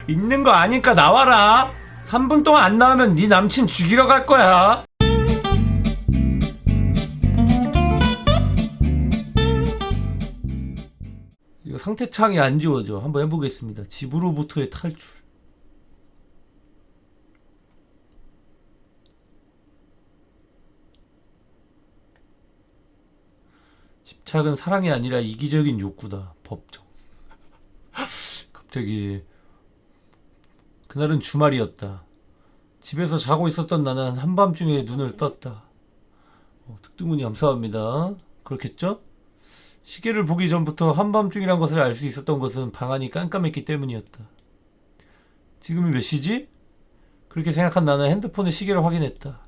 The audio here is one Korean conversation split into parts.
있는 거 아니까 나와라. 3분 동안 안 나오면 네 남친 죽이러 갈 거야. 이거 상태창이 안 지워져. 한번 해보겠습니다. 집으로부터의 탈출. 집착은 사랑이 아니라 이기적인 욕구다. 법정. 갑자기 그날은 주말이었다. 집에서 자고 있었던 나는 한밤중에 눈을 떴다. 특등분이 감사합니다. 그렇겠죠? 시계를 보기 전부터 한밤중이란 것을 알 수 있었던 것은 방안이 깜깜했기 때문이었다. 지금이 몇 시지? 그렇게 생각한 나는 핸드폰의 시계를 확인했다.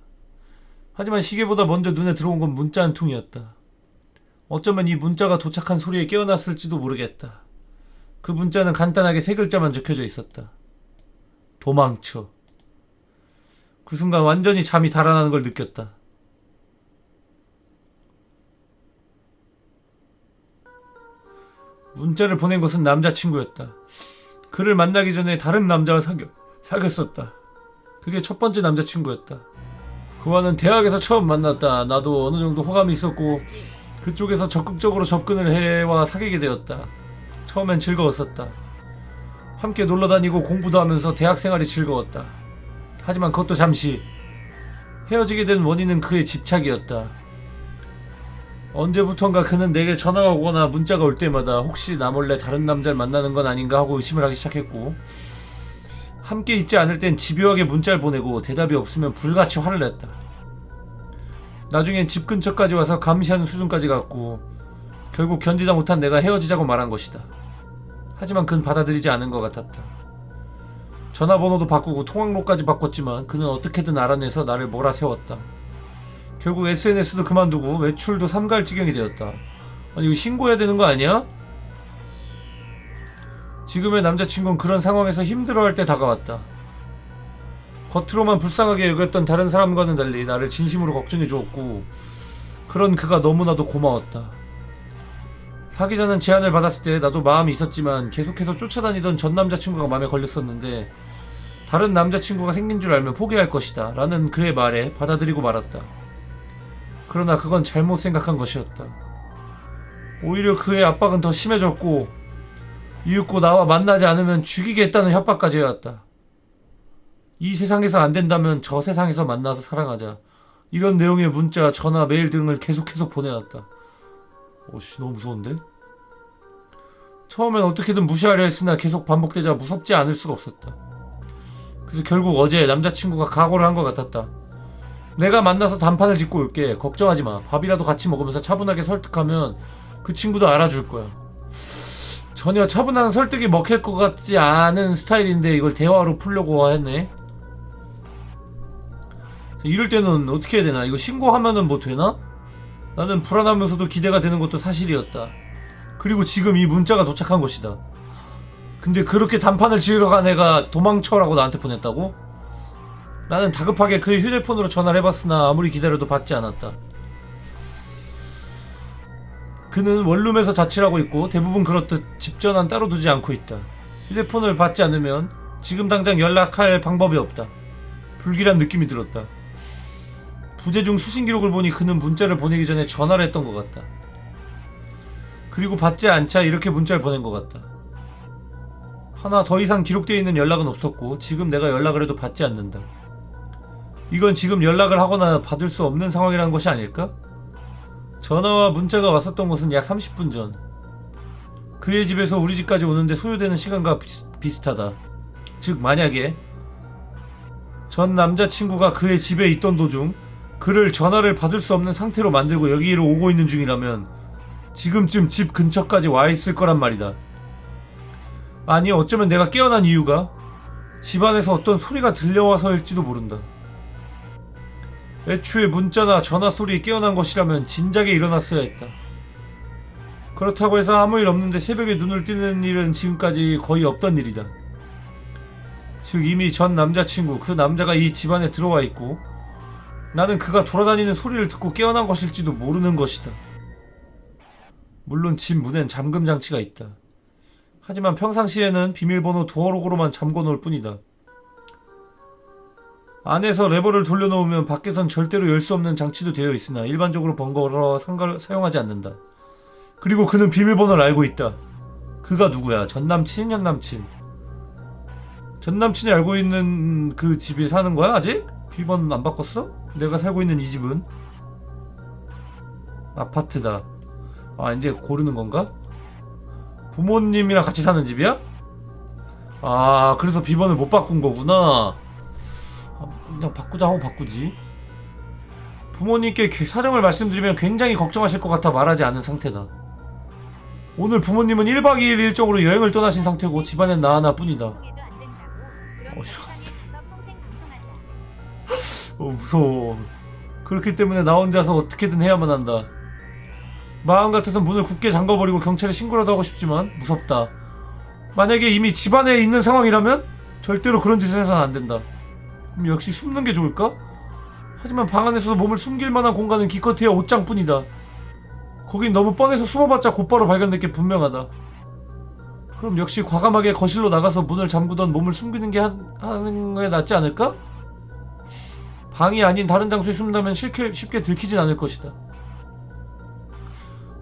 하지만 시계보다 먼저 눈에 들어온 건 문자 한 통이었다. 어쩌면 이 문자가 도착한 소리에 깨어났을지도 모르겠다. 그 문자는 간단하게 세 글자만 적혀져 있었다. 도망쳐. 그 순간 완전히 잠이 달아나는 걸 느꼈다. 문자를 보낸 것은 남자친구였다. 그를 만나기 전에 다른 남자와 사귀었었다. 그게 첫 번째 남자친구였다. 그와는 대학에서 처음 만났다. 나도 어느 정도 호감이 있었고 그쪽에서 적극적으로 접근을 해와 사귀게 되었다. 처음엔 즐거웠었다. 함께 놀러다니고 공부도 하면서 대학생활이 즐거웠다. 하지만 그것도 잠시. 헤어지게 된 원인은 그의 집착이었다. 언제부턴가 그는 내게 전화가 오거나 문자가 올 때마다 혹시 나 몰래 다른 남자를 만나는 건 아닌가 하고 의심을 하기 시작했고, 함께 있지 않을 땐 집요하게 문자를 보내고 대답이 없으면 불같이 화를 냈다. 나중엔 집 근처까지 와서 감시하는 수준까지 갔고 결국 견디다 못한 내가 헤어지자고 말한 것이다. 하지만 그는 받아들이지 않은 것 같았다. 전화번호도 바꾸고 통화록까지 바꿨지만 그는 어떻게든 알아내서 나를 몰아세웠다. 결국 SNS도 그만두고 외출도 삼가할 지경이 되었다. 아니 이거 신고해야 되는 거 아니야? 지금의 남자친구는 그런 상황에서 힘들어할 때 다가왔다. 겉으로만 불쌍하게 여겼던 다른 사람과는 달리 나를 진심으로 걱정해 주었고 그런 그가 너무나도 고마웠다. 사귀자는 제안을 받았을 때 나도 마음이 있었지만 계속해서 쫓아다니던 전 남자친구가 마음에 걸렸었는데 다른 남자친구가 생긴 줄 알면 포기할 것이다 라는 그의 말에 받아들이고 말았다. 그러나 그건 잘못 생각한 것이었다. 오히려 그의 압박은 더 심해졌고 이윽고 나와 만나지 않으면 죽이겠다는 협박까지 해왔다. 이 세상에서 안 된다면 저 세상에서 만나서 사랑하자. 이런 내용의 문자, 전화, 메일 등을 계속해서 보내왔다. 오씨 너무 무서운데? 처음엔 어떻게든 무시하려 했으나 계속 반복되자 무섭지 않을 수가 없었다. 그래서 결국 어제 남자친구가 각오를 한 것 같았다. 내가 만나서 단판을 짓고 올게. 걱정하지 마. 밥이라도 같이 먹으면서 차분하게 설득하면 그 친구도 알아줄 거야. 전혀 차분한 설득이 먹힐 것 같지 않은 스타일인데 이걸 대화로 풀려고 했네. 이럴 때는 어떻게 해야 되나? 이거 신고하면은 뭐 되나? 나는 불안하면서도 기대가 되는 것도 사실이었다. 그리고 지금 이 문자가 도착한 것이다. 근데 그렇게 단판을 지으러 간 애가 도망쳐라고 나한테 보냈다고? 나는 다급하게 그의 휴대폰으로 전화를 해봤으나 아무리 기다려도 받지 않았다. 그는 원룸에서 자취를 하고 있고 대부분 그렇듯 집 전화는 따로 두지 않고 있다. 휴대폰을 받지 않으면 지금 당장 연락할 방법이 없다. 불길한 느낌이 들었다. 부재중 수신 기록을 보니 그는 문자를 보내기 전에 전화를 했던 것 같다. 그리고 받지 않자 이렇게 문자를 보낸 것 같다. 하나 더 이상 기록되어 있는 연락은 없었고 지금 내가 연락을 해도 받지 않는다. 이건 지금 연락을 하거나 받을 수 없는 상황이라는 것이 아닐까? 전화와 문자가 왔었던 것은 약 30분 전. 그의 집에서 우리 집까지 오는데 소요되는 시간과 비슷하다. 즉 만약에 전 남자친구가 그의 집에 있던 도중 그를 전화를 받을 수 없는 상태로 만들고 여기로 오고 있는 중이라면 지금쯤 집 근처까지 와 있을 거란 말이다. 아니 어쩌면 내가 깨어난 이유가 집안에서 어떤 소리가 들려와서일지도 모른다. 애초에 문자나 전화 소리에 깨어난 것이라면 진작에 일어났어야 했다. 그렇다고 해서 아무 일 없는데 새벽에 눈을 뜨는 일은 지금까지 거의 없던 일이다. 즉 이미 전 남자친구, 그 남자가 이 집안에 들어와 있고 나는 그가 돌아다니는 소리를 듣고 깨어난 것일지도 모르는 것이다. 물론 집 문엔 잠금 장치가 있다. 하지만 평상시에는 비밀번호 도어록으로만 잠궈놓을 뿐이다. 안에서 레버를 돌려놓으면 밖에선 절대로 열 수 없는 장치도 되어 있으나 일반적으로 번거로워 사용하지 않는다. 그리고 그는 비밀번호를 알고 있다. 그가 누구야? 전남친? 현남친? 전남친이 알고 있는 그 집에 사는 거야 아직? 비번 안 바꿨어? 내가 살고 있는 이 집은? 아파트다. 아 이제 고르는 건가? 부모님이랑 같이 사는 집이야? 아 그래서 비번을 못 바꾼 거구나. 그냥 바꾸자 하고 바꾸지. 부모님께 사정을 말씀드리면 굉장히 걱정하실 것 같아 말하지 않은 상태다. 오늘 부모님은 1박 2일 일정으로 여행을 떠나신 상태고 집안엔 나 하나뿐이다. 무서워. 그렇기 때문에 나 혼자서 어떻게든 해야만 한다. 마음 같아서 문을 굳게 잠궈버리고 경찰에 신고라도 하고 싶지만 무섭다. 만약에 이미 집안에 있는 상황이라면 절대로 그런 짓을 해서는 안 된다. 그럼 역시 숨는 게 좋을까? 하지만 방 안에서도 몸을 숨길 만한 공간은 기껏해야 옷장뿐이다. 거긴 너무 뻔해서 숨어봤자 곧바로 발견될 게 분명하다. 그럼 역시 과감하게 거실로 나가서 문을 잠그던 몸을 숨기는 게 하는 게 낫지 않을까? 방이 아닌 다른 장소에 숨는다면 쉽게 들키진 않을 것이다.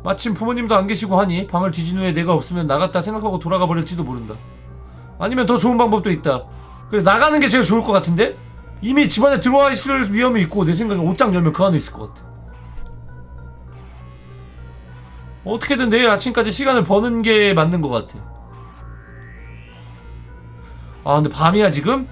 마침 부모님도 안 계시고 하니 방을 뒤진 후에 내가 없으면 나갔다 생각하고 돌아가 버릴지도 모른다. 아니면 더 좋은 방법도 있다. 그래서 나가는 게 제일 좋을 것 같은데? 이미 집안에 들어와 있을 위험이 있고 내 생각에 옷장 열면 그 안에 있을 것 같아. 어떻게든 내일 아침까지 시간을 버는 게 맞는 것 같아. 아 근데 밤이야 지금?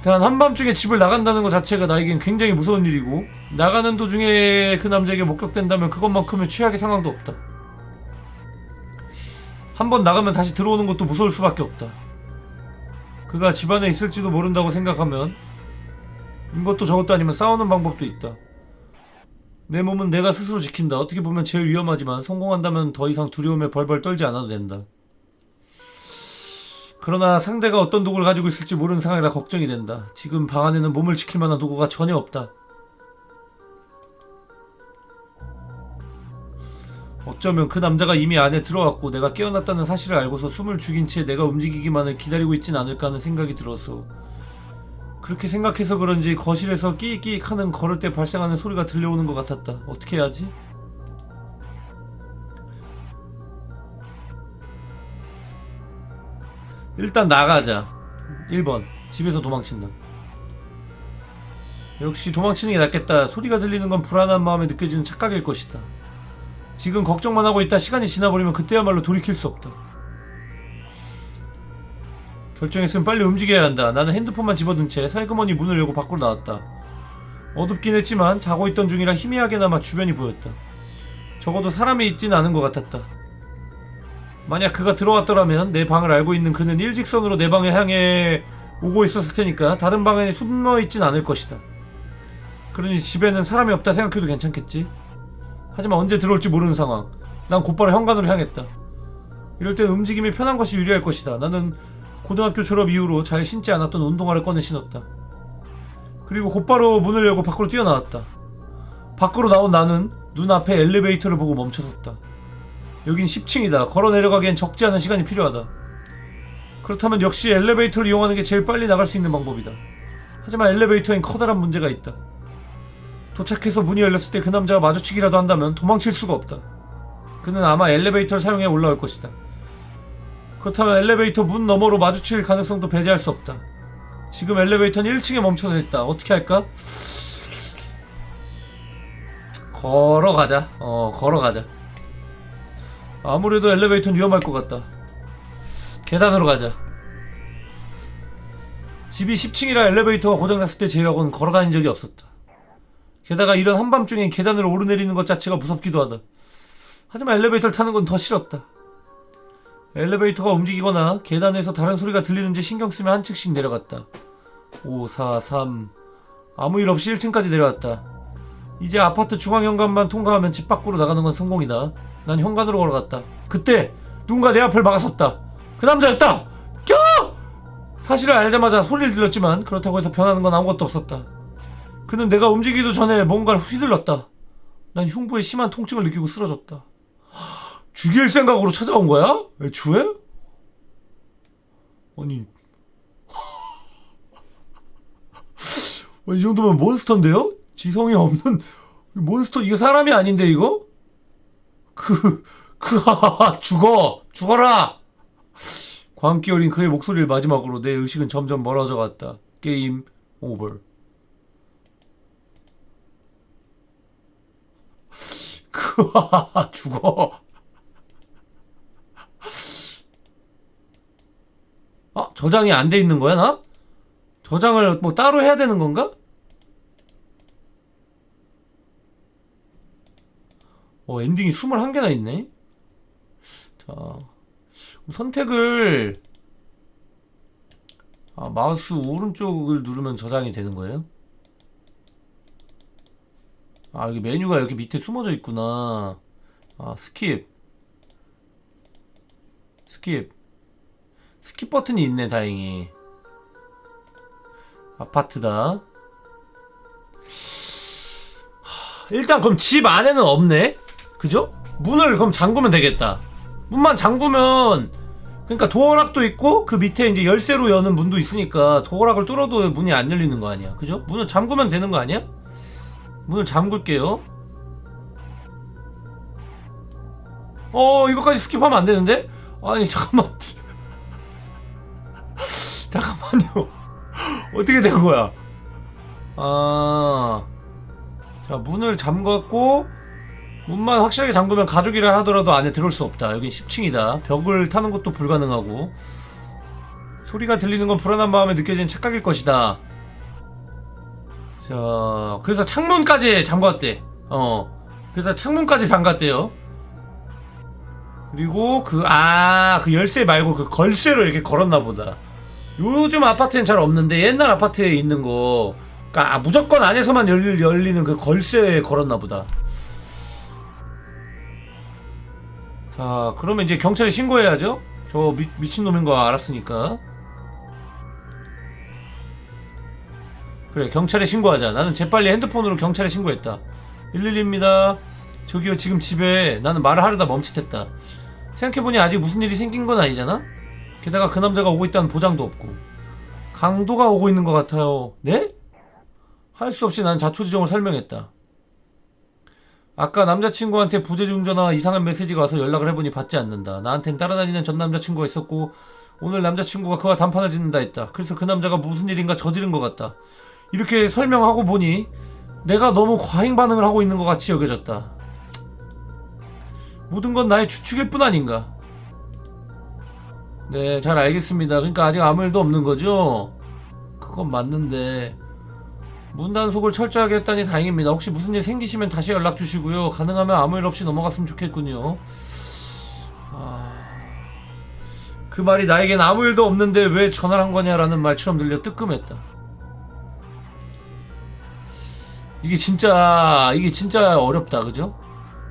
단 한밤중에 집을 나간다는 것 자체가 나에겐 굉장히 무서운 일이고 나가는 도중에 그 남자에게 목격된다면 그것만큼의 최악의 상황도 없다. 한번 나가면 다시 들어오는 것도 무서울 수밖에 없다. 그가 집안에 있을지도 모른다고 생각하면 이것도 저것도 아니면 싸우는 방법도 있다. 내 몸은 내가 스스로 지킨다. 어떻게 보면 제일 위험하지만 성공한다면 더 이상 두려움에 벌벌 떨지 않아도 된다. 그러나 상대가 어떤 도구를 가지고 있을지 모르는 상황이라 걱정이 된다. 지금 방 안에는 몸을 지킬 만한 도구가 전혀 없다. 어쩌면 그 남자가 이미 안에 들어왔고 내가 깨어났다는 사실을 알고서 숨을 죽인 채 내가 움직이기만을 기다리고 있진 않을까 하는 생각이 들었어. 그렇게 생각해서 그런지 거실에서 끼익끼익 하는 걸을 때 발생하는 소리가 들려오는 것 같았다. 어떻게 해야지? 일단 나가자. 1번 집에서 도망친다. 역시 도망치는 게 낫겠다. 소리가 들리는 건 불안한 마음에 느껴지는 착각일 것이다. 지금 걱정만 하고 있다 시간이 지나버리면 그때야말로 돌이킬 수 없다. 결정했으면 빨리 움직여야 한다. 나는 핸드폰만 집어든 채 살그머니 문을 열고 밖으로 나왔다. 어둡긴 했지만 자고 있던 중이라 희미하게나마 주변이 보였다. 적어도 사람이 있지는 않은 것 같았다. 만약 그가 들어왔더라면 내 방을 알고 있는 그는 일직선으로 내 방에 향해 오고 있었을 테니까 다른 방에 숨어있진 않을 것이다. 그러니 집에는 사람이 없다 생각해도 괜찮겠지? 하지만 언제 들어올지 모르는 상황. 난 곧바로 현관으로 향했다. 이럴 땐 움직임이 편한 것이 유리할 것이다. 나는 고등학교 졸업 이후로 잘 신지 않았던 운동화를 꺼내 신었다. 그리고 곧바로 문을 열고 밖으로 뛰어나왔다. 밖으로 나온 나는 눈앞에 엘리베이터를 보고 멈춰섰다. 여긴 10층이다. 걸어 내려가기엔 적지 않은 시간이 필요하다. 그렇다면 역시 엘리베이터를 이용하는 게 제일 빨리 나갈 수 있는 방법이다. 하지만 엘리베이터엔 커다란 문제가 있다. 도착해서 문이 열렸을 때 그 남자가 마주치기라도 한다면 도망칠 수가 없다. 그는 아마 엘리베이터를 사용해 올라올 것이다. 그렇다면 엘리베이터 문 너머로 마주칠 가능성도 배제할 수 없다. 지금 엘리베이터는 1층에 멈춰서 있다. 어떻게 할까? 걸어가자. 걸어가자. 아무래도 엘리베이터는 위험할 것 같다. 계단으로 가자. 집이 10층이라 엘리베이터가 고장났을 때 제외하고는 걸어다닌 적이 없었다. 게다가 이런 한밤중에 계단을 오르내리는 것 자체가 무섭기도 하다. 하지만 엘리베이터를 타는 건 더 싫었다. 엘리베이터가 움직이거나 계단에서 다른 소리가 들리는지 신경 쓰며 한 층씩 내려갔다. 5, 4, 3. 아무 일 없이 1층까지 내려왔다. 이제 아파트 중앙 현관만 통과하면 집 밖으로 나가는 건 성공이다. 난 현관으로 걸어갔다. 그때 누군가 내 앞을 막아섰다. 그 남자였다! 껴! 사실을 알자마자 소리를 들렸지만 그렇다고 해서 변하는 건 아무것도 없었다. 그는 내가 움직이기도 전에 뭔가를 휘둘렀다. 난 흉부에 심한 통증을 느끼고 쓰러졌다. 죽일 생각으로 찾아온 거야? 애초에? 아니 이 정도면 몬스터인데요? 지성이 없는 몬스터. 이거 사람이 아닌데 이거? 죽어라. 광기 어린 그의 목소리를 마지막으로 내 의식은 점점 멀어져 갔다. 게임 오버. 죽어. 저장이 안 돼 있는 거야 나? 저장을 뭐 따로 해야 되는 건가? 엔딩이 21개나 있네. 자, 선택을 마우스 오른쪽을 누르면 저장이 되는 거예요? 여기 메뉴가 여기 밑에 숨어져 있구나. 스킵 버튼이 있네. 다행히. 아파트다. 일단 그럼 집 안에는 없네? 그죠? 문을 그럼 잠그면 되겠다. 문만 잠그면, 그러니까 도어락도 있고 그 밑에 이제 열쇠로 여는 문도 있으니까 도어락을 뚫어도 문이 안 열리는 거 아니야. 그죠? 문을 잠그면 되는 거 아니야? 문을 잠글게요. 이거까지 스킵하면 안 되는데? 아니 잠깐만. 잠깐만요. 어떻게 된 거야? 자, 문을 잠갔고 문만 확실하게 잠그면 가족이라 하더라도 안에 들어올 수 없다. 여긴 10층이다. 벽을 타는 것도 불가능하고 소리가 들리는 건 불안한 마음에 느껴지는 착각일 것이다. 자, 그래서 창문까지 잠갔대. 그래서 창문까지 잠갔대요. 그리고 그 열쇠 말고 그 걸쇠로 이렇게 걸었나 보다. 요즘 아파트엔 잘 없는데 옛날 아파트에 있는 거, 그니까 무조건 안에서만 열리는 그 걸쇠에 걸었나 보다. 자, 그러면 이제 경찰에 신고해야죠. 저 미친놈인 거 알았으니까. 그래, 경찰에 신고하자. 나는 재빨리 핸드폰으로 경찰에 신고했다. 112입니다. 저기요, 지금 집에 나는 말을 하려다 멈칫했다. 생각해보니 아직 무슨 일이 생긴 건 아니잖아? 게다가 그 남자가 오고 있다는 보장도 없고. 강도가 오고 있는 것 같아요. 네? 할 수 없이 난 자초지종을 설명했다. 아까 남자친구한테 부재중 전화 이상한 메시지가 와서 연락을 해보니 받지 않는다. 나한텐 따라다니는 전 남자친구가 있었고 오늘 남자친구가 그와 단판을 짓는다 했다. 그래서 그 남자가 무슨 일인가 저지른 것 같다. 이렇게 설명하고 보니 내가 너무 과잉 반응을 하고 있는 것 같이 여겨졌다. 모든 건 나의 추측일 뿐 아닌가. 네, 잘 알겠습니다. 그러니까 아직 아무 일도 없는 거죠? 그건 맞는데 문 단속을 철저하게 했다니 다행입니다. 혹시 무슨 일 생기시면 다시 연락 주시고요. 가능하면 아무 일 없이 넘어갔으면 좋겠군요. 그 말이 나에겐 아무 일도 없는데 왜 전화를 한 거냐라는 말처럼 들려 뜨끔했다. 이게 진짜 어렵다, 그죠?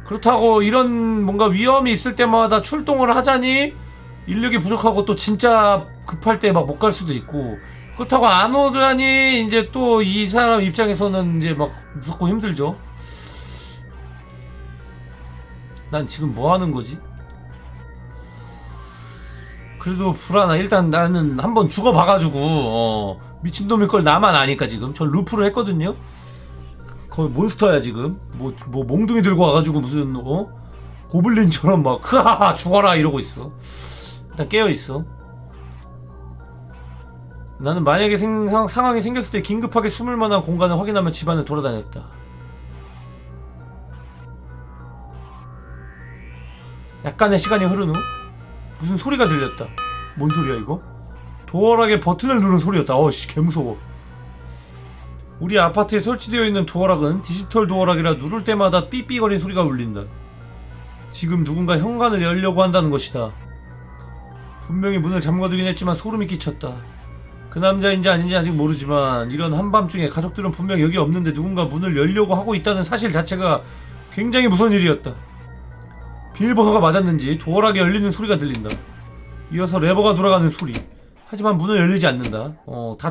그렇다고 이런 뭔가 위험이 있을 때마다 출동을 하자니 인력이 부족하고 또 진짜 급할 때 막 못 갈 수도 있고, 그렇다고 안 오자니 이제 또 이 사람 입장에서는 이제 막 무섭고 힘들죠. 난 지금 뭐 하는 거지? 그래도 불안해. 일단 나는 한번 죽어봐가지고 미친놈일 걸 나만 아니까 지금 저 루프를 했거든요. 거의 몬스터야 지금. 뭐 몽둥이 들고 와가지고 무슨 고블린처럼 막 크하하 죽어라 이러고 있어. 일단 깨어있어. 나는 만약에 상황이 생겼을 때 긴급하게 숨을 만한 공간을 확인하며 집안을 돌아다녔다. 약간의 시간이 흐른 후 무슨 소리가 들렸다. 뭔 소리야 이거? 도어락에 버튼을 누른 소리였다. 어씨 개무서워. 우리 아파트에 설치되어 있는 도어락은 디지털 도어락이라 누를 때마다 삐삐거리는 소리가 울린다. 지금 누군가 현관을 열려고 한다는 것이다. 분명히 문을 잠궈두긴 했지만 소름이 끼쳤다. 그 남자인지 아닌지 아직 모르지만 이런 한밤중에 가족들은 분명 여기 없는데 누군가 문을 열려고 하고 있다는 사실 자체가 굉장히 무서운 일이었다. 비밀번호가 맞았는지 도어락이 열리는 소리가 들린다. 이어서 레버가 돌아가는 소리. 하지만 문은 열리지 않는다. 다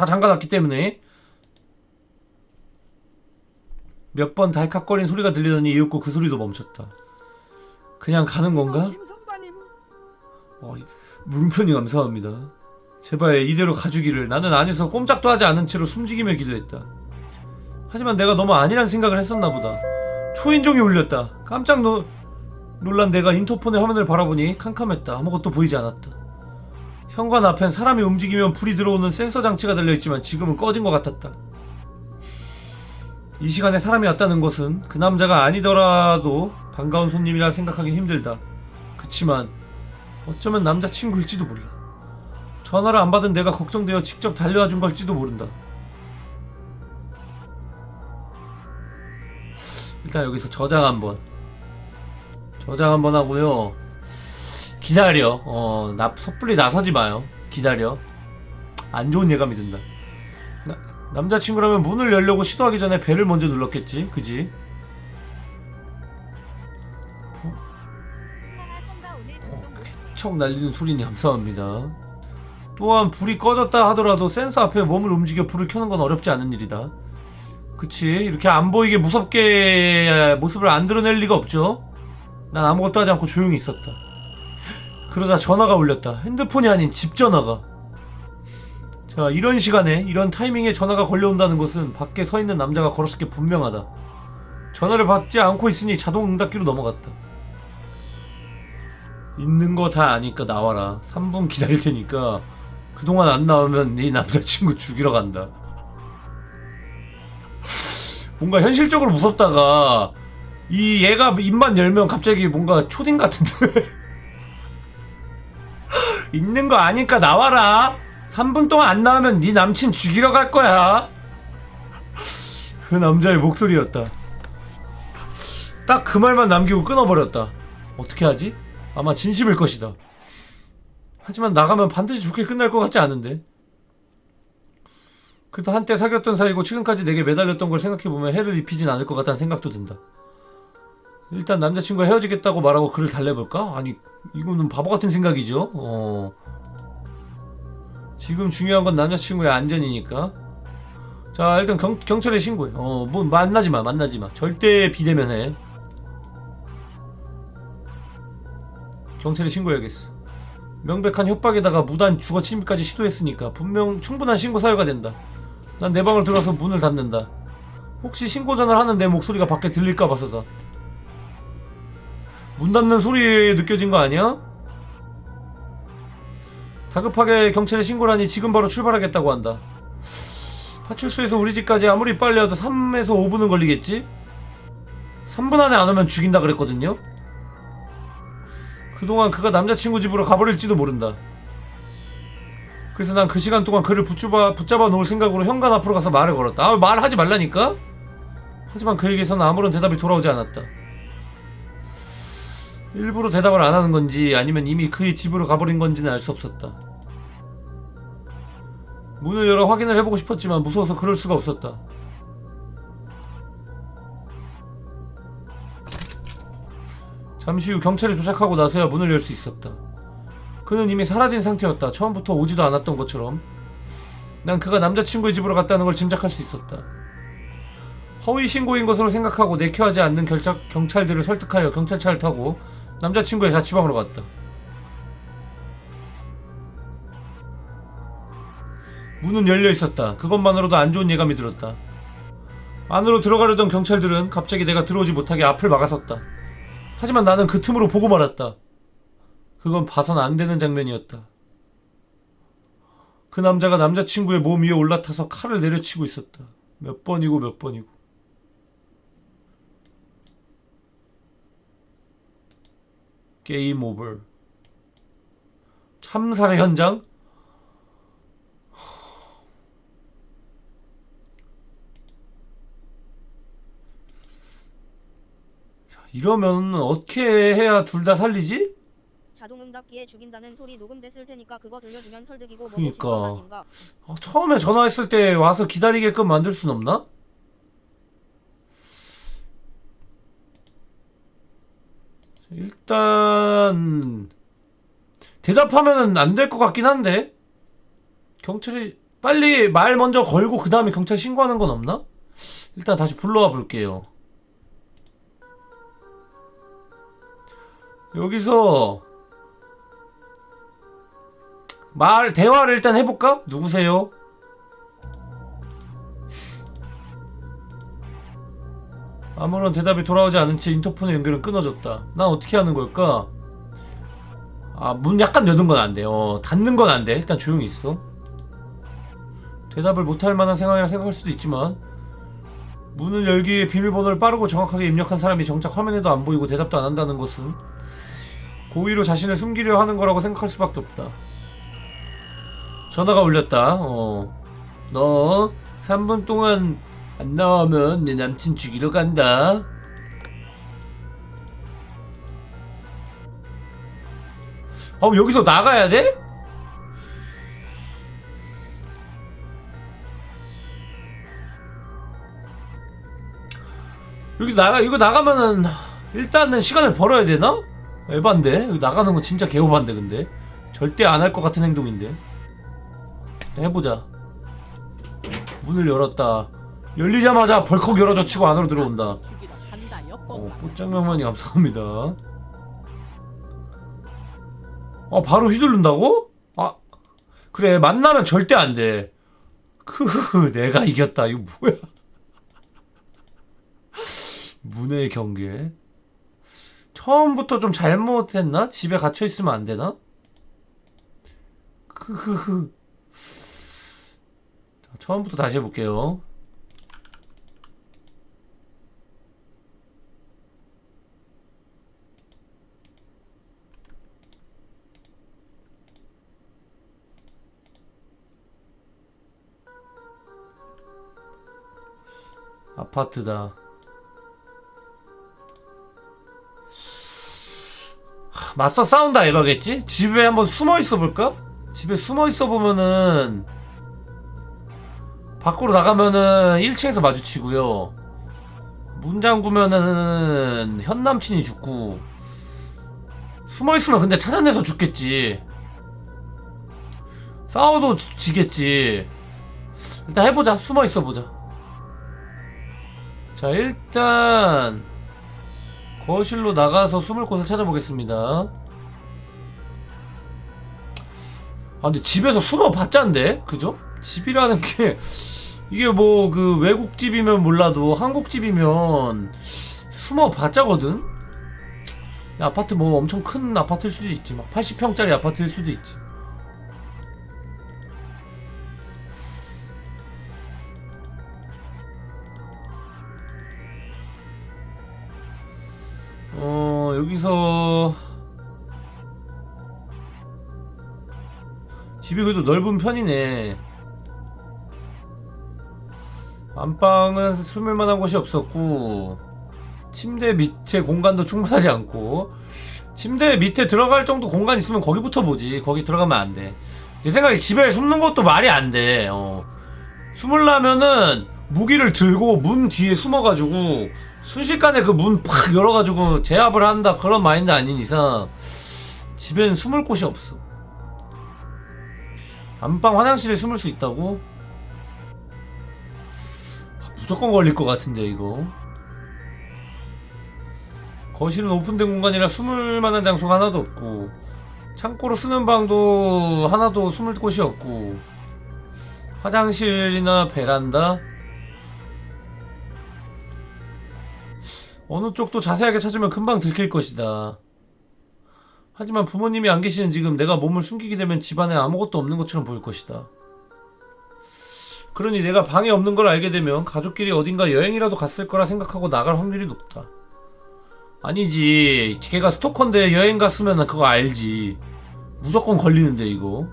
잠가놨기 때문에. 몇 번 달칵거린 소리가 들리더니 이윽고 그 소리도 멈췄다. 그냥 가는 건가? 김 선반님. 물음표님 감사합니다. 제발 이대로 가주기를. 나는 안에서 꼼짝도 하지 않은 채로 숨지기며 기도했다. 하지만 내가 너무 아니란 생각을 했었나 보다. 초인종이 울렸다. 깜짝 놀란 내가 인터폰의 화면을 바라보니 캄캄했다. 아무것도 보이지 않았다. 현관 앞엔 사람이 움직이면 불이 들어오는 센서 장치가 달려있지만 지금은 꺼진 것 같았다. 이 시간에 사람이 왔다는 것은 그 남자가 아니더라도 반가운 손님이라 생각하긴 힘들다. 그치만 어쩌면 남자친구일지도 몰라. 전화를 안 받은 내가 걱정되어 직접 달려와 준 걸지도 모른다. 일단 여기서 저장 한번 하고요. 기다려. 섣불리 나서지 마요. 기다려. 안 좋은 예감이 든다. 남자친구라면 문을 열려고 시도하기 전에 벨을 먼저 눌렀겠지, 그지? 쾌척 날리는 소리니 감사합니다. 또한 불이 꺼졌다 하더라도 센서 앞에 몸을 움직여 불을 켜는 건 어렵지 않은 일이다. 그치, 이렇게 안 보이게 무섭게 모습을 안 드러낼 리가 없죠. 난 아무것도 하지 않고 조용히 있었다. 그러자 전화가 울렸다. 핸드폰이 아닌 집 전화가. 자, 이런 시간에 이런 타이밍에 전화가 걸려온다는 것은 밖에 서 있는 남자가 걸었을 게 분명하다. 전화를 받지 않고 있으니 자동 응답기로 넘어갔다. 있는 거 다 아니까 나와라. 3분 기다릴 테니까 그동안 안 나오면 네 남자친구 죽이러 간다. 뭔가 현실적으로 무섭다가 이 얘가 입만 열면 갑자기 뭔가 초딩 같은데. 있는 거 아니까 나와라. 3분 동안 안 나오면 네 남친 죽이러 갈 거야. 그 남자의 목소리였다. 딱 그 말만 남기고 끊어버렸다. 어떻게 하지? 아마 진심일 것이다. 하지만 나가면 반드시 좋게 끝날 것 같지 않은데. 그래도 한때 사귀었던 사이고 지금까지 내게 매달렸던 걸 생각해보면 해를 입히진 않을 것 같다는 생각도 든다. 일단 남자친구와 헤어지겠다고 말하고 그를 달래볼까? 아니, 이거는 바보 같은 생각이죠. 지금 중요한 건 남자친구의 안전이니까. 자, 일단 경찰에 신고해. 뭐 만나지마. 절대 비대면해. 경찰에 신고해야겠어. 명백한 협박에다가 무단 주거 침입까지 시도했으니까 분명 충분한 신고 사유가 된다. 난 내 방을 들어가서 문을 닫는다. 혹시 신고 전화를 하는 내 목소리가 밖에 들릴까 봐서다. 문 닫는 소리에 느껴진 거 아니야? 다급하게 경찰에 신고를 하니 지금 바로 출발하겠다고 한다. 파출소에서 우리 집까지 아무리 빨리 와도 3에서 5분은 걸리겠지? 3분 안에 안 오면 죽인다 그랬거든요? 그동안 그가 남자친구 집으로 가버릴지도 모른다. 그래서 난 그 시간 동안 그를 붙잡아 놓을 생각으로 현관 앞으로 가서 말을 걸었다. 말하지 말라니까? 하지만 그에게서는 아무런 대답이 돌아오지 않았다. 일부러 대답을 안 하는 건지 아니면 이미 그의 집으로 가버린 건지는 알 수 없었다. 문을 열어 확인을 해보고 싶었지만 무서워서 그럴 수가 없었다. 잠시 후 경찰이 도착하고 나서야 문을 열 수 있었다. 그는 이미 사라진 상태였다. 처음부터 오지도 않았던 것처럼. 난 그가 남자친구의 집으로 갔다는 걸 짐작할 수 있었다. 허위 신고인 것으로 생각하고 내켜하지 않는 경찰들을 설득하여 경찰차를 타고 남자친구의 자취방으로 갔다. 문은 열려 있었다. 그것만으로도 안 좋은 예감이 들었다. 안으로 들어가려던 경찰들은 갑자기 내가 들어오지 못하게 앞을 막아섰다. 하지만 나는 그 틈으로 보고 말았다. 그건 봐선 안 되는 장면이었다. 그 남자가 남자친구의 몸 위에 올라타서 칼을 내려치고 있었다. 몇 번이고. 게임 오버. 참살의 현장? 자, 이러면 어떻게 해야 둘 다 살리지? 자동응답기에 죽인다는 소리 녹음됐을 테니까 그거 들려주면 설득이고 뭐고 그니까 진거 아닌가. 처음에 전화했을 때 와서 기다리게끔 만들 순 없나? 일단 대답하면은 안 될 것 같긴 한데 경찰이 빨리 말 먼저 걸고 그 다음에 경찰 신고하는 건 없나? 일단 다시 불러와 볼게요. 여기서 대화를 일단 해볼까? 누구세요? 아무런 대답이 돌아오지 않은 채 인터폰의 연결은 끊어졌다. 난 어떻게 하는 걸까? 문 약간 여는 건 안 돼. 닫는 건 안 돼. 일단 조용히 있어. 대답을 못할 만한 상황이라 생각할 수도 있지만 문을 열기 위해 비밀번호를 빠르고 정확하게 입력한 사람이 정작 화면에도 안 보이고 대답도 안 한다는 것은 고의로 자신을 숨기려 하는 거라고 생각할 수밖에 없다. 전화가 울렸다. 너 3분 동안 안 나오면 내 남친 죽이러 간다. 여기서 나가야 돼? 이거 나가면은 일단은 시간을 벌어야 되나? 에반데? 이거 나가는 거 진짜 개오반데 근데 절대 안 할 것 같은 행동인데. 해보자. 문을 열었다. 열리자마자 벌컥 열어져 치고 안으로 들어온다. 꽃장면만이 감사합니다. 바로 휘두른다고? 그래 만나면 절대 안돼. 내가 이겼다. 이거 뭐야. 문의 경계. 처음부터 좀 잘못했나? 집에 갇혀있으면 안되나? 처음부터 다시 해볼게요. 아파트다. 맞서 싸운다 이거겠지? 집에 한번 숨어 있어 볼까? 집에 숨어 있어 보면은 밖으로 나가면은 1층에서 마주치고요. 문 잠그면은 현 남친이 죽고. 숨어 있으면 근데 찾아내서 죽겠지. 싸워도 지겠지. 일단 해보자. 숨어 있어 보자. 자, 일단 거실로 나가서 숨을 곳을 찾아보겠습니다. 근데 집에서 숨어 봤자인데? 그죠? 집이라는 게 이게 뭐 그 외국집이면 몰라도 한국집이면 숨어 봤자거든? 아파트 뭐 엄청 큰 아파트일 수도 있지. 막 80평짜리 아파트일 수도 있지. 여기서 집이 그래도 넓은 편이네. 안방은 숨을 만한 곳이 없었고 침대 밑에 공간도 충분하지 않고. 침대 밑에 들어갈 정도 공간 있으면 거기부터 보지. 거기 들어가면 안 돼. 내 생각에 집에 숨는 것도 말이 안 돼. 숨으려면은 무기를 들고 문 뒤에 숨어가지고 순식간에 그 문 팍 열어가지고 제압을 한다 그런 마인드 아닌 이상 집엔 숨을 곳이 없어. 안방 화장실에 숨을 수 있다고? 무조건 걸릴 것 같은데 이거. 거실은 오픈된 공간이라 숨을 만한 장소가 하나도 없고 창고로 쓰는 방도 하나도 숨을 곳이 없고 화장실이나 베란다 어느 쪽도 자세하게 찾으면 금방 들킬 것이다. 하지만 부모님이 안 계시는 지금 내가 몸을 숨기게 되면 집안에 아무것도 없는 것처럼 보일 것이다. 그러니 내가 방에 없는 걸 알게 되면 가족끼리 어딘가 여행이라도 갔을 거라 생각하고 나갈 확률이 높다. 아니지, 걔가 스토커인데 여행 갔으면 그거 알지. 무조건 걸리는데 이거.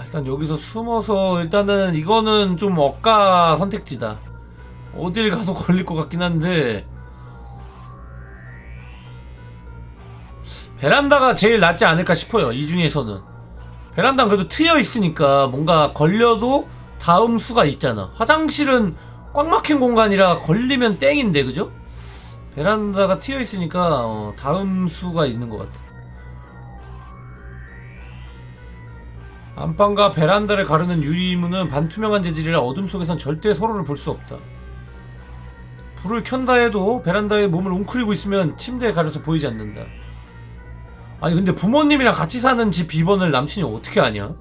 일단 여기서 숨어서 일단은 이거는 좀 억까 선택지다. 어딜 가도 걸릴 것 같긴 한데 베란다가 제일 낫지 않을까 싶어요. 이 중에서는 베란다는 그래도 트여 있으니까 뭔가 걸려도 다음 수가 있잖아. 화장실은 꽉 막힌 공간이라 걸리면 땡인데 그죠? 베란다가 트여 있으니까 다음 수가 있는 것 같아. 안방과 베란다를 가르는 유리문은 반투명한 재질이라 어둠 속에선 절대 서로를 볼 수 없다. 불을 켠다 해도 베란다에 몸을 웅크리고 있으면 침대에 가려서 보이지 않는다. 아니 근데 부모님이랑 같이 사는 집 비번을 남친이 어떻게 아냐?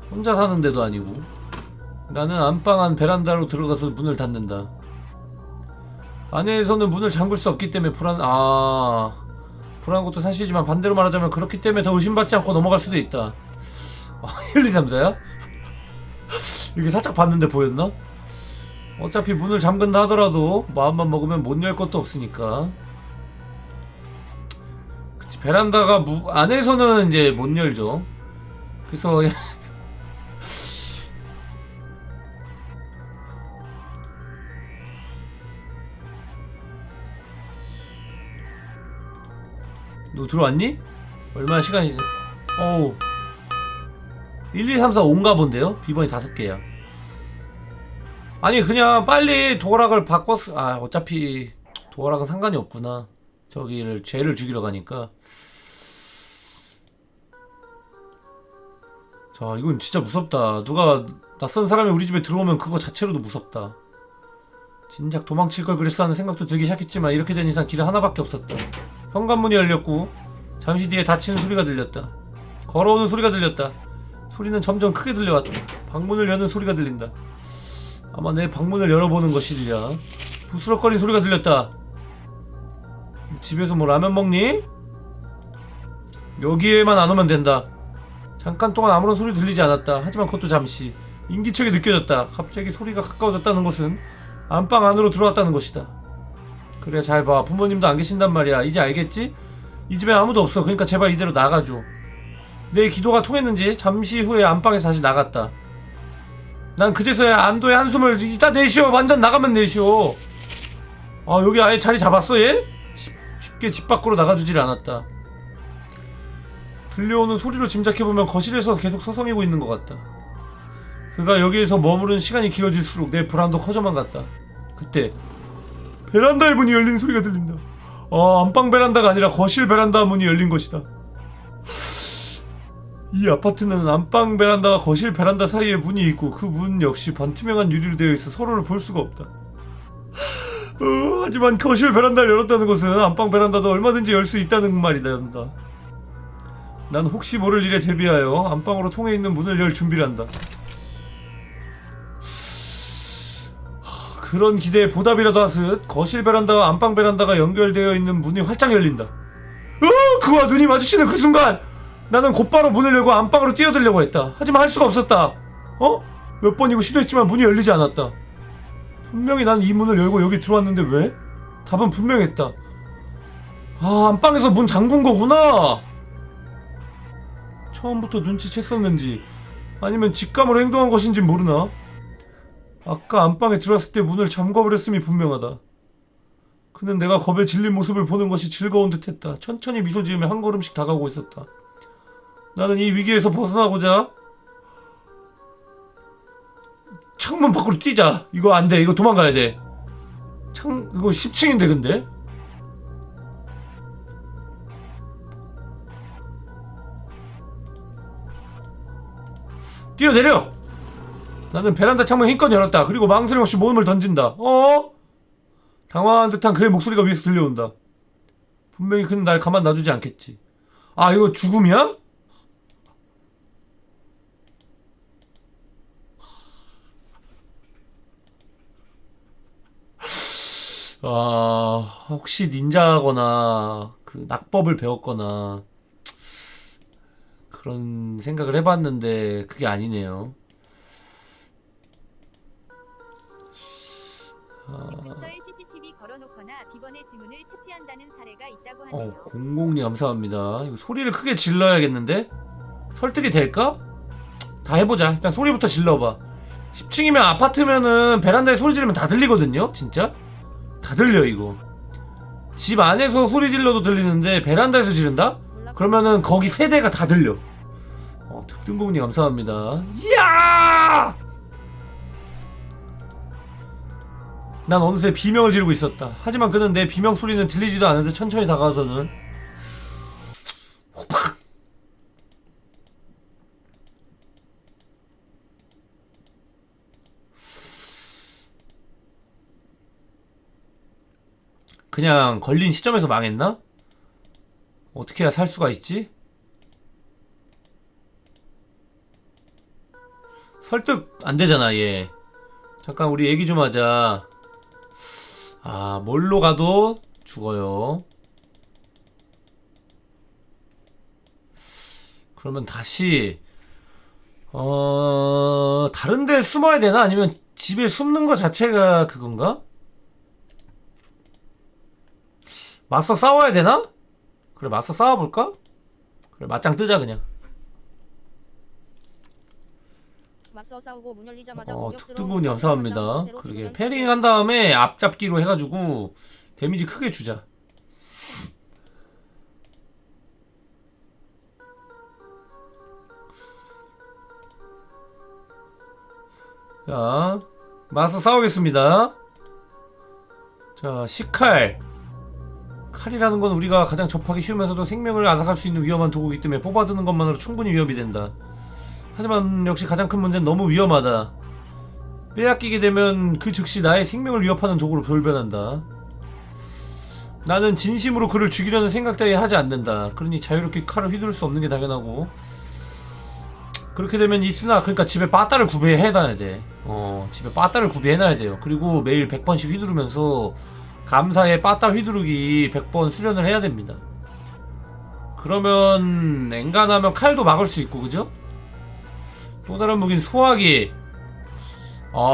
혼자 사는 데도 아니고. 나는 안방 안 베란다로 들어가서 문을 닫는다. 안에서는 문을 잠글 수 없기 때문에 불안한 것도 사실이지만 반대로 말하자면 그렇기 때문에 더 의심받지 않고 넘어갈 수도 있다. 1, 2, 3, 4야? 이게 살짝 봤는데 보였나? 어차피 문을 잠근다 하더라도 마음만 먹으면 못 열 것도 없으니까. 그치, 베란다가 안에서는 이제 못 열죠. 그래서 너 들어왔니? 얼마나 시간이 어우 1, 2, 3, 4, 5인가 본데요? 비번이 5개야. 아니 그냥 빨리 도어락을 바꿨어. 어차피 도어락은 상관이 없구나. 저기를 죄를 죽이러 가니까. 자 이건 진짜 무섭다. 누가 낯선 사람이 우리 집에 들어오면 그거 자체로도 무섭다. 진작 도망칠 걸 그랬어 하는 생각도 들기 시작했지만 이렇게 된 이상 길은 하나밖에 없었다. 현관문이 열렸고 잠시 뒤에 닫히는 소리가 들렸다. 걸어오는 소리가 들렸다. 소리는 점점 크게 들려왔다. 방문을 여는 소리가 들린다. 아마 내 방문을 열어보는 것이리라. 부스럭거리는 소리가 들렸다. 집에서 뭐 라면 먹니? 여기에만 안 오면 된다. 잠깐 동안 아무런 소리 들리지 않았다. 하지만 그것도 잠시. 인기척이 느껴졌다. 갑자기 소리가 가까워졌다는 것은 안방 안으로 들어왔다는 것이다. 그래 잘 봐. 부모님도 안 계신단 말이야. 이제 알겠지? 이 집에 아무도 없어. 그러니까 제발 이대로 나가줘. 내 기도가 통했는지 잠시 후에 안방에서 다시 나갔다. 난 그제서야 안도의 한숨을 이따 내쉬어. 완전 나가면 내쉬어. 여기 아예 자리 잡았어 얘? 쉽게 집 밖으로 나가주질 않았다. 들려오는 소리로 짐작해보면 거실에서 계속 서성이고 있는 것 같다. 그가 여기에서 머무른 시간이 길어질수록 내 불안도 커져만 갔다. 그때 베란다의 문이 열리는 소리가 들린다. 안방 베란다가 아니라 거실 베란다 문이 열린 것이다. 이 아파트는 안방 베란다와 거실 베란다 사이에 문이 있고 그 문 역시 반투명한 유리로 되어 있어 서로를 볼 수가 없다. 하지만 거실 베란다를 열었다는 것은 안방 베란다도 얼마든지 열 수 있다는 말이다. 난 혹시 모를 일에 대비하여 안방으로 통해 있는 문을 열 준비를 한다. 그런 기대에 보답이라도 하듯 거실 베란다와 안방 베란다가 연결되어 있는 문이 활짝 열린다. 그와 눈이 마주치는 그 순간 나는 곧바로 문을 열고 안방으로 뛰어들려고 했다. 하지만 할 수가 없었다. 몇 번이고 시도했지만 문이 열리지 않았다. 분명히 난 이 문을 열고 여기 들어왔는데 왜? 답은 분명했다. 안방에서 문 잠근 거구나. 처음부터 눈치챘었는지 아니면 직감으로 행동한 것인지 모르나? 아까 안방에 들어왔을 때 문을 잠궈버렸음이 분명하다. 그는 내가 겁에 질린 모습을 보는 것이 즐거운 듯했다. 천천히 미소 지으며 한 걸음씩 다가오고 있었다. 나는 이 위기에서 벗어나고자 창문 밖으로 뛰자. 이거 안돼. 이거 도망가야 돼. 이거 10층인데 근데? 뛰어내려! 나는 베란다 창문 힘껏 열었다. 그리고 망설임 없이 몸을 던진다. 당황한 듯한 그의 목소리가 위에서 들려온다. 분명히 그는 날 가만 놔두지 않겠지. 이거 죽음이야? 혹시 닌자거나 그 낙법을 배웠거나 그런 생각을 해봤는데 그게 아니네요. 근처에 CCTV 걸어놓거나 비번의 지문을 채취한다는 사례가 있다고 하네요. 공공님 감사합니다. 이거 소리를 크게 질러야겠는데? 설득이 될까? 다 해보자. 일단 소리부터 질러봐. 10층이면 아파트면은 베란다에 소리 지르면 다 들리거든요? 진짜? 다 들려 이거. 집 안에서 소리 질러도 들리는데 베란다에서 지른다? 그러면은 거기 세대가 다 들려. 특등공님 감사합니다. 이야! 난 어느새 비명을 지르고 있었다. 하지만 그는 내 비명 소리는 들리지도 않은데 천천히 다가와서는 호박! 그냥 걸린 시점에서 망했나? 어떻게 해야 살 수가 있지? 설득 안 되잖아, 얘. 잠깐 우리 얘기 좀 하자. 아, 뭘로 가도 죽어요. 그러면 다시 다른 데 숨어야 되나? 아니면 집에 숨는 거 자체가 그건가? 맞서 싸워야 되나? 그래, 맞서 싸워볼까? 그래, 맞짱 뜨자 그냥. 맞서 싸우고 문 열리자마자 공격 특두분이 감사합니다. 그러게 패링 한 다음에 앞잡기로 해가지고 데미지 크게 주자. 자, 맞서 싸우겠습니다. 자, 식칼. 칼이라는 건 우리가 가장 접하기 쉬우면서도 생명을 앗아갈 수 있는 위험한 도구이기 때문에 뽑아두는 것만으로 충분히 위협이 된다. 하지만 역시 가장 큰 문제는 너무 위험하다. 빼앗기게 되면 그 즉시 나의 생명을 위협하는 도구로 돌변한다. 나는 진심으로 그를 죽이려는 생각 따위 하지 않는다. 그러니 자유롭게 칼을 휘두를 수 없는 게 당연하고, 그렇게 되면 있으나 그러니까 집에 빠따를 구비해놔야 돼. 집에 빠따를 구비해놔야 돼요. 그리고 매일 100번씩 휘두르면서 감사의 빠따 휘두르기 100번 수련을 해야 됩니다. 그러면 엔간하면 칼도 막을 수 있고, 그죠? 또 다른 무기는 소화기.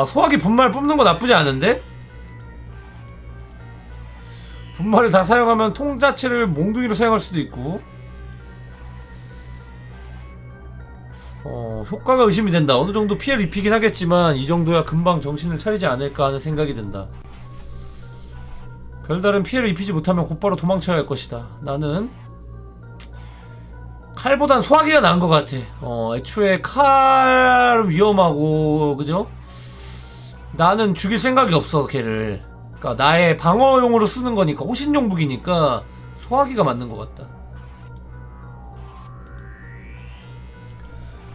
소화기 분말 뽑는 거 나쁘지 않은데? 분말을 다 사용하면 통 자체를 몽둥이로 사용할 수도 있고. 효과가 의심이 된다. 어느 정도 피해를 입히긴 하겠지만 이 정도야 금방 정신을 차리지 않을까 하는 생각이 든다. 별다른 피해를 입히지 못하면 곧바로 도망쳐야 할 것이다. 나는 칼보단 소화기가 나은 것 같아. 애초에 칼은 위험하고, 그죠? 나는 죽일 생각이 없어, 걔를. 그니까 나의 방어용으로 쓰는 거니까, 호신용 무기니까 소화기가 맞는 것 같다.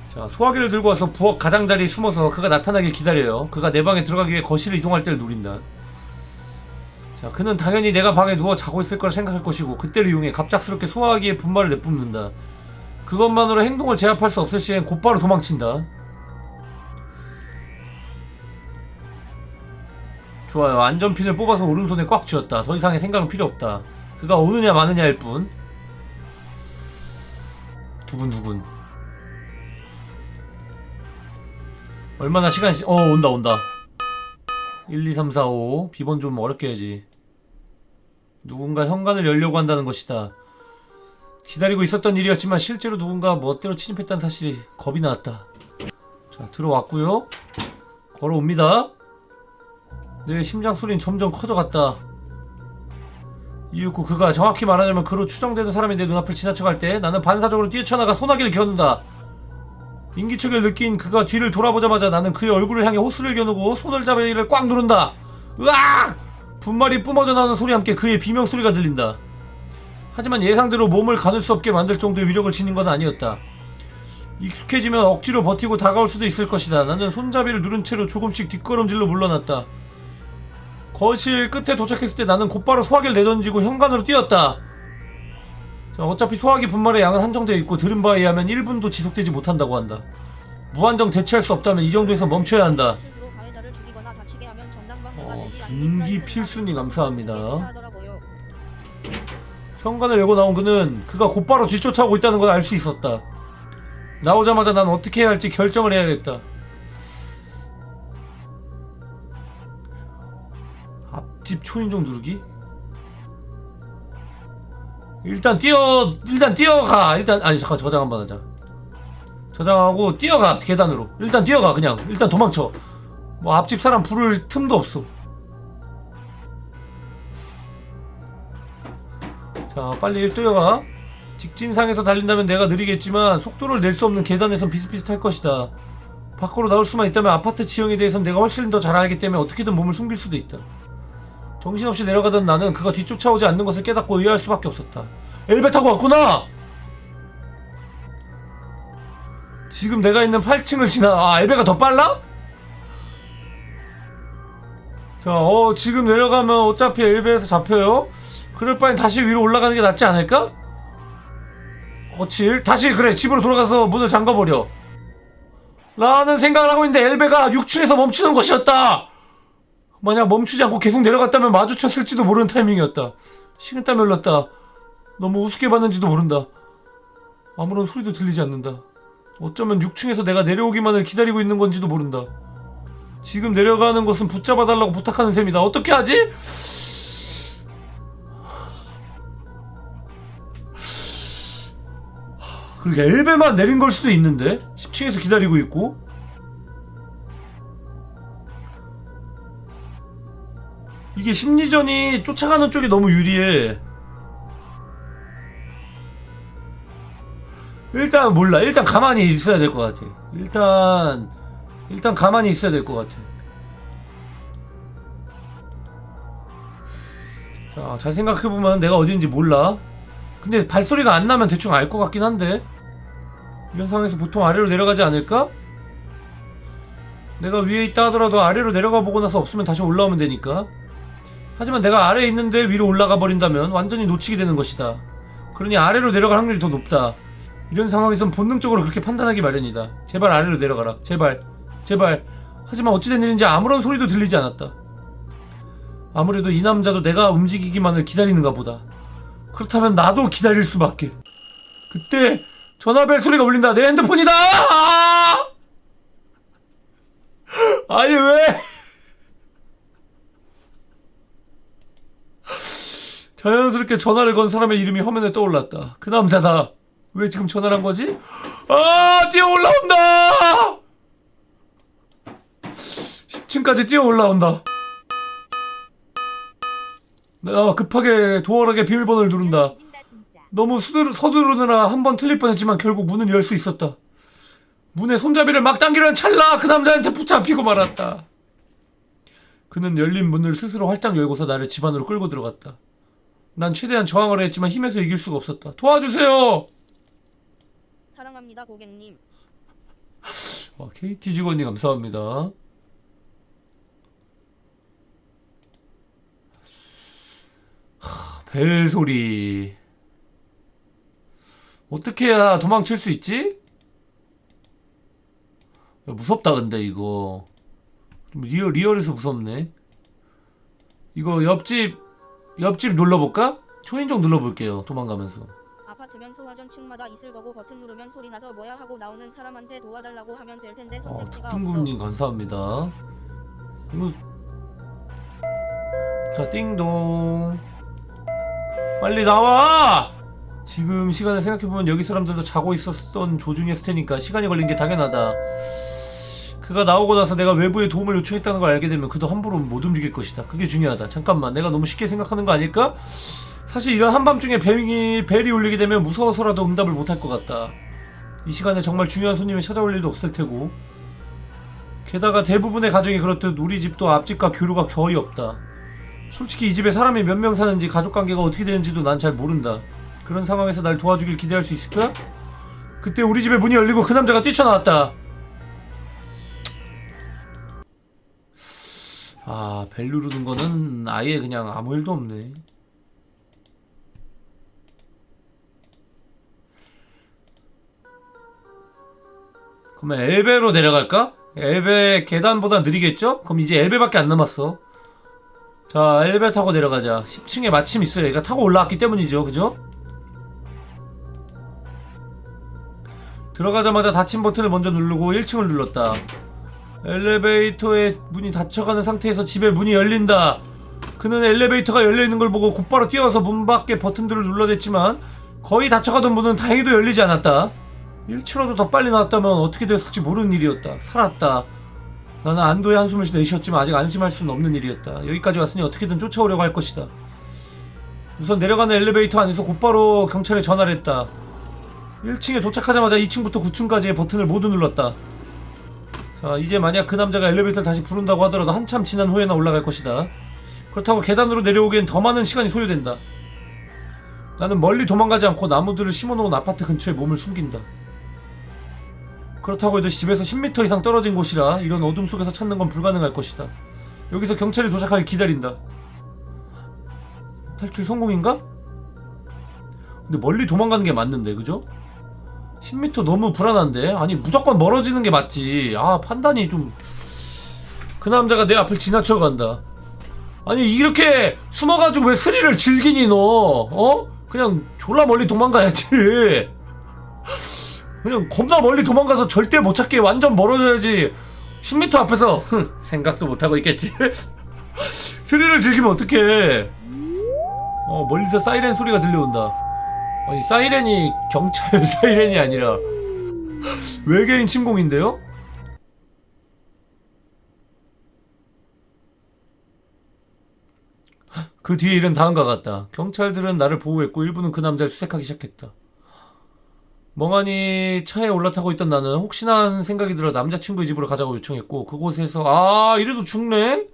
자, 소화기를 들고 와서 부엌 가장자리에 숨어서 그가 나타나길 기다려요. 그가 내 방에 들어가기 위해 거실을 이동할 때를 노린다. 자, 그는 당연히 내가 방에 누워 자고 있을 거라 생각할 것이고, 그때를 이용해 갑작스럽게 소화기에 분말을 내뿜는다. 그것만으로 행동을 제압할 수 없을 시엔 곧바로 도망친다. 좋아요. 안전핀을 뽑아서 오른손에 꽉 쥐었다. 더 이상의 생각은 필요 없다. 그가 오느냐 마느냐일 뿐. 두근두근. 얼마나 시간이 온다. 1, 2, 3, 4, 5. 비번 좀 어렵게 해야지. 누군가 현관을 열려고 한다는 것이다. 기다리고 있었던 일이었지만 실제로 누군가 멋대로 침입했다는 사실이 겁이 나왔다. 자, 들어왔고요. 걸어옵니다. 내 심장 소리는 점점 커져갔다. 이윽고 그가, 정확히 말하자면 그로 추정되는 사람이 내 눈앞을 지나쳐갈 때 나는 반사적으로 뛰쳐나가 소나기를 겨눈다. 인기척을 느낀 그가 뒤를 돌아보자마자 나는 그의 얼굴을 향해 호수를 겨누고 손을 잡아 이를 꽉 누른다. 으악! 분말이 뿜어져 나오는 소리와 함께 그의 비명소리가 들린다. 하지만 예상대로 몸을 가눌 수 없게 만들 정도의 위력을 지닌 건 아니었다. 익숙해지면 억지로 버티고 다가올 수도 있을 것이다. 나는 손잡이를 누른 채로 조금씩 뒷걸음질로 물러났다. 거실 끝에 도착했을 때 나는 곧바로 소화기를 내던지고 현관으로 뛰었다. 자, 어차피 소화기 분말의 양은 한정되어 있고 들은 바에 의하면 1분도 지속되지 못한다고 한다. 무한정 대체할 수 없다면 이 정도에서 멈춰야 한다. 실수로 가해자를 죽이거나 다치게 하면 정당 방어가 되지 않는 분기 필수님 감사합니다. 하더라고요. 현관을 열고 나온 그는 그가 곧바로 뒤쫓아오고 있다는 걸 알 수 있었다. 나오자마자 난 어떻게 해야 할지 결정을 해야겠다. 앞집 초인종 누르기? 일단 뛰어가. 아니 잠깐, 저장 한번 하자. 저장하고 뛰어가. 계단으로 일단 뛰어가. 그냥 일단 도망쳐. 뭐 앞집 사람 부를 틈도 없어. 자, 빨리 뛰어가. 직진상에서 달린다면 내가 느리겠지만 속도를 낼 수 없는 계단에선 비슷비슷할 것이다. 밖으로 나올 수만 있다면 아파트 지형에 대해선 내가 훨씬 더 잘 알기 때문에 어떻게든 몸을 숨길 수도 있다. 정신없이 내려가던 나는 그가 뒤쫓아오지 않는 것을 깨닫고 의아할 수밖에 없었다. 엘베 타고 왔구나! 지금 내가 있는 8층을 지나. 엘베가 더 빨라? 자, 지금 내려가면 어차피 엘베에서 잡혀요? 그럴 바엔 다시 위로 올라가는 게 낫지 않을까? 거칠. 다시, 그래, 집으로 돌아가서 문을 잠가버려. 라는 생각을 하고 있는데 엘베가 6층에서 멈추는 것이었다! 만약 멈추지 않고 계속 내려갔다면 마주쳤을지도 모르는 타이밍이었다. 식은땀이 흘렀다. 너무 우습게 봤는지도 모른다. 아무런 소리도 들리지 않는다. 어쩌면 6층에서 내가 내려오기만을 기다리고 있는 건지도 모른다. 지금 내려가는 것은 붙잡아달라고 부탁하는 셈이다. 어떻게 하지? 그러게 엘베만 내린 걸 수도 있는데? 10층에서 기다리고 있고. 이게 심리전이 쫓아가는 쪽이 너무 유리해. 일단 몰라. 일단 가만히 있어야 될 것 같아. 일단 가만히 있어야 될 것 같아. 자, 잘 생각해보면 내가 어디인지 몰라. 근데 발소리가 안 나면 대충 알 것 같긴 한데, 이런 상황에서 보통 아래로 내려가지 않을까? 내가 위에 있다 하더라도 아래로 내려가 보고 나서 없으면 다시 올라오면 되니까. 하지만 내가 아래에 있는데 위로 올라가 버린다면 완전히 놓치게 되는 것이다. 그러니 아래로 내려갈 확률이 더 높다. 이런 상황에선 본능적으로 그렇게 판단하기 마련이다. 제발 아래로 내려가라. 제발. 하지만 어찌된 일인지 아무런 소리도 들리지 않았다. 아무래도 이 남자도 내가 움직이기만을 기다리는가 보다. 그렇다면 나도 기다릴 수밖에. 그때 전화벨 소리가 울린다. 내 핸드폰이다! 아니 왜? 자연스럽게 전화를 건 사람의 이름이 화면에 떠올랐다. 그 남자다. 왜 지금 전화를 한 거지? 뛰어 올라온다! 10층까지 뛰어 올라온다. 내가 급하게 도어락의 비밀번호를 누른다. 너무 서두르느라 한 번 틀릴 뻔했지만 결국 문은 열 수 있었다. 문의 손잡이를 막 당기려는 찰나 그 남자한테 붙잡히고 말았다. 그는 열린 문을 스스로 활짝 열고서 나를 집 안으로 끌고 들어갔다. 난 최대한 저항을 했지만 힘에서 이길 수가 없었다. 도와주세요! 사랑합니다 고객님. KT 직원님 감사합니다. 벨 소리. 어떻게 해야 도망칠 수 있지? 무섭다 근데 이거 좀 리얼해서 무섭네. 이거 옆집 눌러볼까? 초인종 눌러볼게요. 도망가면서. 아파트면 소화전 층마다 있을 거고 버튼 누르면 소리 나서 뭐야 하고 나오는 사람한테 도와달라고 하면 될 텐데 선택지가 없어. 덕분구님 감사합니다. 이거 자 띵동 빨리 나와! 지금 시간을 생각해보면 여기 사람들도 자고 있었던 조중이었을 테니까 시간이 걸린 게 당연하다. 그가 나오고 나서 내가 외부의 도움을 요청했다는 걸 알게 되면 그도 함부로 못 움직일 것이다. 그게 중요하다. 잠깐만, 내가 너무 쉽게 생각하는 거 아닐까? 사실 이런 한밤중에 벨이 울리게 되면 무서워서라도 응답을 못할 것 같다. 이 시간에 정말 중요한 손님이 찾아올 일도 없을 테고, 게다가 대부분의 가정이 그렇듯 우리 집도 앞집과 교류가 거의 없다. 솔직히 이 집에 사람이 몇 명 사는지 가족관계가 어떻게 되는지도 난 잘 모른다. 그런 상황에서 날 도와주길 기대할 수 있을까? 그때 우리 집의 문이 열리고 그 남자가 뛰쳐나왔다. 벨 누르는 거는 아예 그냥 아무 일도 없네. 그러면 엘베로 내려갈까? 엘베 계단보다 느리겠죠? 그럼 이제 엘베밖에 안 남았어. 자, 엘베 타고 내려가자. 10층에 마침 있어요. 얘가 타고 올라왔기 때문이죠. 그죠? 들어가자마자 닫힌 버튼을 먼저 누르고 1층을 눌렀다. 엘리베이터의 문이 닫혀가는 상태에서 집의 문이 열린다. 그는 엘리베이터가 열려있는 걸 보고 곧바로 뛰어와서 문 밖에 버튼들을 눌러댔지만 거의 닫혀가던 문은 다행히도 열리지 않았다. 1초라도 더 빨리 나왔다면 어떻게 됐을지 모르는 일이었다. 살았다. 나는 안도의 한숨을 내쉬었지만 아직 안심할 수는 없는 일이었다. 여기까지 왔으니 어떻게든 쫓아오려고 할 것이다. 우선 내려가는 엘리베이터 안에서 곧바로 경찰에 전화를 했다. 1층에 도착하자마자 2층부터 9층까지의 버튼을 모두 눌렀다. 자, 이제 만약 그 남자가 엘리베이터를 다시 부른다고 하더라도 한참 지난 후에나 올라갈 것이다. 그렇다고 계단으로 내려오기엔 더 많은 시간이 소요된다. 나는 멀리 도망가지 않고 나무들을 심어놓은 아파트 근처에 몸을 숨긴다. 그렇다고 해도 집에서 10m 이상 떨어진 곳이라 이런 어둠 속에서 찾는 건 불가능할 것이다. 여기서 경찰이 도착하길 기다린다. 탈출 성공인가? 근데 멀리 도망가는 게 맞는데, 그죠? 10m 너무 불안한데? 아니 무조건 멀어지는 게 맞지. 아, 판단이 좀... 그 남자가 내 앞을 지나쳐간다. 아니 이렇게 숨어가지고 왜 스릴을 즐기니 너? 어? 그냥 졸라 멀리 도망가야지. 그냥 겁나 멀리 도망가서 절대 못 찾게 완전 멀어져야지. 10m 앞에서 생각도 못하고 있겠지. 스릴을 즐기면 어떡해. 멀리서 사이렌 소리가 들려온다. 아니 사이렌이 경찰 사이렌이 아니라 외계인 침공인데요? 그 뒤에 일은 다음과 같다. 경찰들은 나를 보호했고 일부는 그 남자를 수색하기 시작했다. 멍하니 차에 올라타고 있던 나는 혹시나 하는 생각이 들어 남자친구의 집으로 가자고 요청했고 그곳에서 이래도 죽네?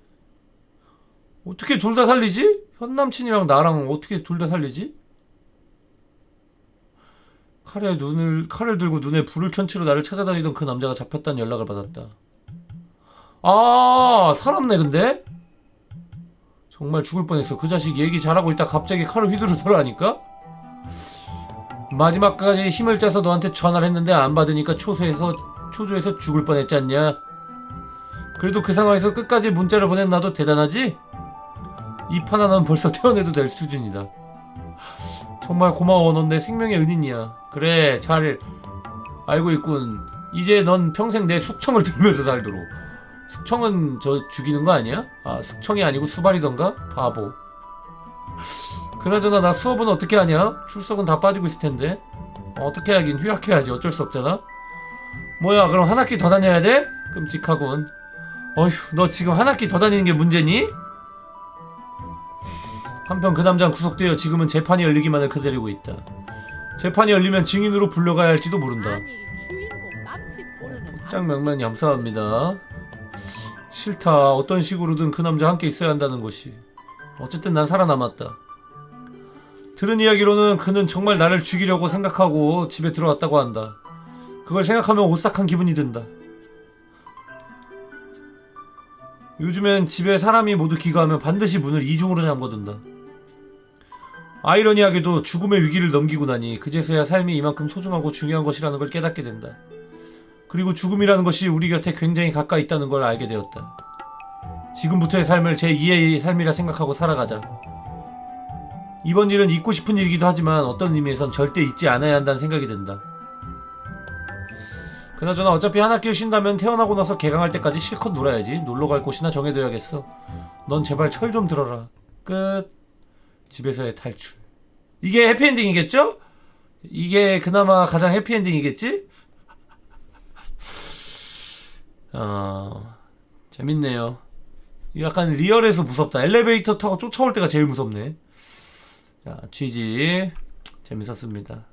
어떻게 둘 다 살리지? 현남친이랑 나랑 어떻게 둘 다 살리지? 칼을 들고 눈에 불을 켠 채로 나를 찾아다니던 그 남자가 잡혔다는 연락을 받았다. 살았네 근데? 정말 죽을 뻔했어. 그 자식 얘기 잘하고 있다 갑자기 칼을 휘두르더라 하니까 마지막까지 힘을 짜서 너한테 전화를 했는데 안 받으니까 초조해서 죽을 뻔했지 않냐. 그래도 그 상황에서 끝까지 문자를 보낸 나도 대단하지? 입 하나는 벌써 태어내도 될 수준이다. 정말 고마워. 넌 내 생명의 은인이야. 그래 잘 알고 있군. 이제 넌 평생 내 숙청을 들으면서 살도록. 숙청은 저 죽이는 거 아니야? 숙청이 아니고 수발이던가? 바보. 그나저나 나 수업은 어떻게 하냐? 출석은 다 빠지고 있을 텐데. 어떻게 하긴 휴학해야지. 어쩔 수 없잖아. 뭐야 그럼 한 학기 더 다녀야 돼? 끔찍하군. 어휴 너 지금 한 학기 더 다니는 게 문제니? 한편 그 남자는 구속되어 지금은 재판이 열리기만을 기다리고 있다. 재판이 열리면 증인으로 불려가야 할지도 모른다. 아니 주인공 납치 고르는 복장 명만이 감사합니다. 싫다. 어떤 식으로든 그 남자와 함께 있어야 한다는 것이. 어쨌든 난 살아남았다. 들은 이야기로는 그는 정말 나를 죽이려고 생각하고 집에 들어왔다고 한다. 그걸 생각하면 오싹한 기분이 든다. 요즘엔 집에 사람이 모두 귀가하면 반드시 문을 이중으로 잠궈둔다. 아이러니하게도 죽음의 위기를 넘기고 나니 그제서야 삶이 이만큼 소중하고 중요한 것이라는 걸 깨닫게 된다. 그리고 죽음이라는 것이 우리 곁에 굉장히 가까이 있다는 걸 알게 되었다. 지금부터의 삶을 제2의 삶이라 생각하고 살아가자. 이번 일은 잊고 싶은 일이기도 하지만 어떤 의미에선 절대 잊지 않아야 한다는 생각이 든다. 그나저나 어차피 한 학기를 쉰다면 태어나고 나서 개강할 때까지 실컷 놀아야지. 놀러갈 곳이나 정해둬야겠어. 넌 제발 철 좀 들어라. 끝. 집에서의 탈출. 이게 해피엔딩이겠죠? 이게 그나마 가장 해피엔딩이겠지? 재밌네요. 약간 리얼해서 무섭다. 엘리베이터 타고 쫓아올 때가 제일 무섭네. 자, GG. 재밌었습니다.